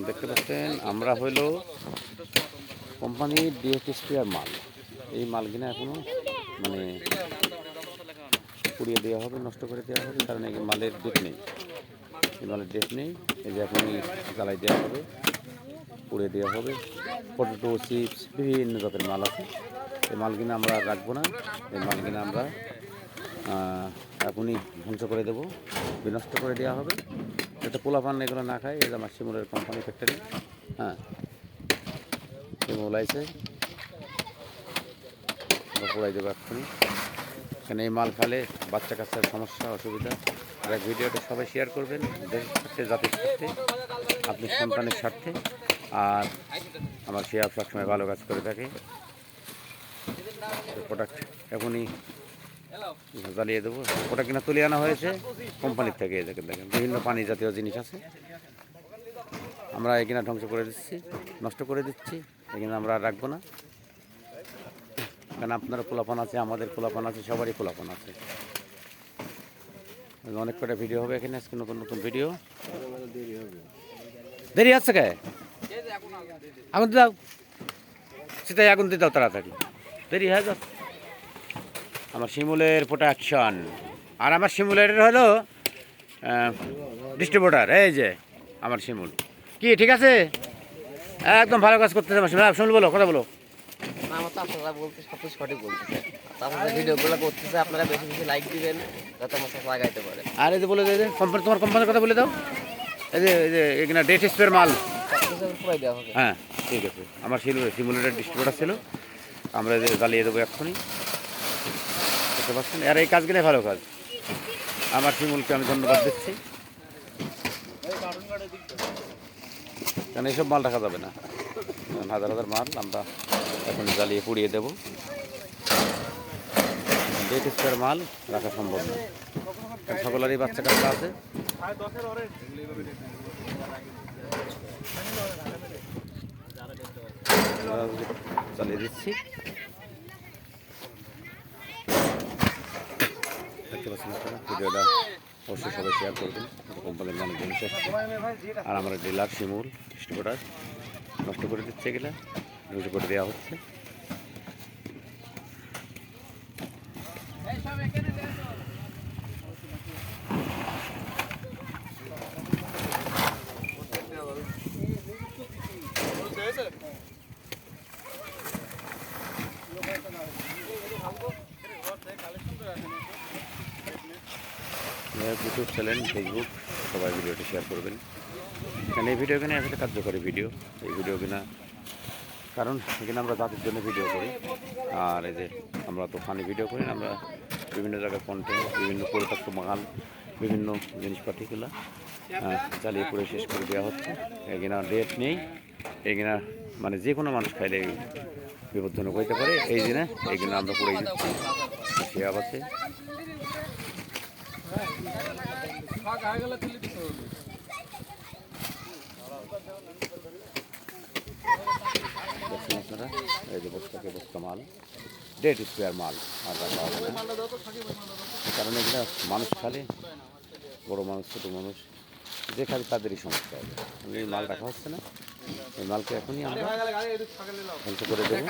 দেখতে পাচ্ছেন আমরা হইলো কোম্পানির ডিএফএসপিআর মাল। এই মাল কিনা এখনো মানে পুড়িয়ে দেওয়া হবে, নষ্ট করে দেওয়া হবে, কারণ এই মালের ডেট নেই, এই মালের ডেট নেই। এই যে এখনই জ্বালাই দেওয়া হবে, পুড়িয়ে দেওয়া হবে। পটেটো চিপস বিভিন্ন রকমের মাল আছে, এই মাল কিনা আমরা রাখবো না। এই মাল কিনা আমরা এখনই ধ্বংস করে দেবো, বিনষ্ট করে দেওয়া হবে, যাতে পোলাপান এগুলো না খায়। এটা আমার শিমুলের কোম্পানি ফ্যাক্টরি। হ্যাঁ, শিমুল আইছে, পোড়াই দেবো এক্ষুনি। এখানে এই মাল খালে বাচ্চা কাচ্চার সমস্যা অসুবিধা। আর ভিডিওটা সবাই শেয়ার করবেন, দেশের স্বার্থে, জাতির স্বার্থে, আপনি সন্তানের স্বার্থে। আর আমার শেয়ার সবসময় ভালো কাজ করে থাকে। প্রোডাক্ট এখনই জ্বালিয়ে দেবো। ওটা কিনা তুলে আনা হয়েছে কোম্পানির থেকে। দেখেন দেখেন বিভিন্ন পানি জাতীয় জিনিস আছে, আমরা এখানে ধ্বংস করে দিচ্ছি, নষ্ট করে দিচ্ছি। এখানে আমরা আর রাখবো না, কারণ আপনার পোলাপান আছে, আমাদের পোলাপান আছে, সবারই পোলাপান আছে। অনেক কটা ভিডিও হবে এখানে আজকে, নতুন নতুন ভিডিও। দেরি আছে কে? আগুন দিয়ে দাও, সেটাই আগুন দিয়ে দাও তাড়াতাড়ি, দেরি হয়ে যাচ্ছে। আমার শিমুলের প্রোডাকশন, আর আমার শিমুলের হলো ডিস্ট্রিবিউটার। এই যে আমার শিমুল, কি ঠিক আছে? একদম ভালো কাজ করতেছে আমার শিমুল। শিমুল বলো, কথা বলো। আমার তো আপনারা বলতে সব কিছু সঠিক বলতেছে। আপনারা ভিডিওগুলো করতেছে, আপনারা বেশি বেশি লাইক দিবেন যাতে আমার সাথে লাগাইতে পারে। আর এই যে বলে যে কোম্পানি, তোমার কোম্পানির কথা বলে দাও। এই যে এখানে ডেট স্পেয়ার মাল পুরাই দেওয়া হবে। হ্যাঁ ঠিক আছে। আমার শিমুলের ডিস্ট্রিবিউটার ছিল, আমরা যে জ্বালিয়ে দেবো এক্ষুনি, বুঝতে পারছেন। আর এই কাজগুলো ভালো কাজ, আমার শিমুলকে আমি ধন্যবাদ দিচ্ছি। কারণ এইসব মাল রাখা যাবে না, হাজার হাজার মাল আমরা এখন জ্বালিয়ে পুড়িয়ে দেবো। ডেট স্পেয়ার মাল রাখা সম্ভব না, সকলেরই বাচ্চা কাচ্চা আছে। চালিয়ে দিচ্ছি, দেখতে পাচ্ছেন আপনারা। ভিডিওটা অবশ্যই সবাই শেয়ার করবেন, কোম্পানির অনেক জিনিস আসছে। আর আমার ডিলার শিমুল ডিস্ট্রিবিউটার নষ্ট করে দিচ্ছে, এগুলা নষ্ট করে দেওয়া হচ্ছে। ইউটিউব চ্যানেল, ফেসবুক, সবাই ভিডিওটি শেয়ার করবেন। কারণ এই ভিডিও কিনা আসলে কার্যকরী ভিডিও, এই ভিডিও কিনা, কারণ এখানে আমরা জাতির জন্য ভিডিও করি। আর এই যে আমরা তো ফানি ভিডিও করি না, আমরা বিভিন্ন জায়গায় কন্টেন্ট, বিভিন্ন পরিত্যক্ত মাল, বিভিন্ন জিনিসপাতিগুলো জ্বালিয়ে পুড়ে শেষ করে দেওয়া হচ্ছে। এখানে ডেট নেই, এখানে মানে যে কোনো মানুষ খাইলে বিপজ্জনক হইতে পারে। এই দিনে এইখানে আমরা পুড়ে দিচ্ছি, সে আছে। আপনারা এই যে বস্তাকে বস্তা মাল, ডেট স্পেয়ার মাল আর রাখা হবে না, কারণ এগুলো মানুষ খালে, বড়ো মানুষ, ছোটো মানুষ যে খাবে তাদেরই সমস্যা হবে। এই মাল রাখা হচ্ছে না, এই মালকে এখনই আমরা ধ্বংস করে দেবো।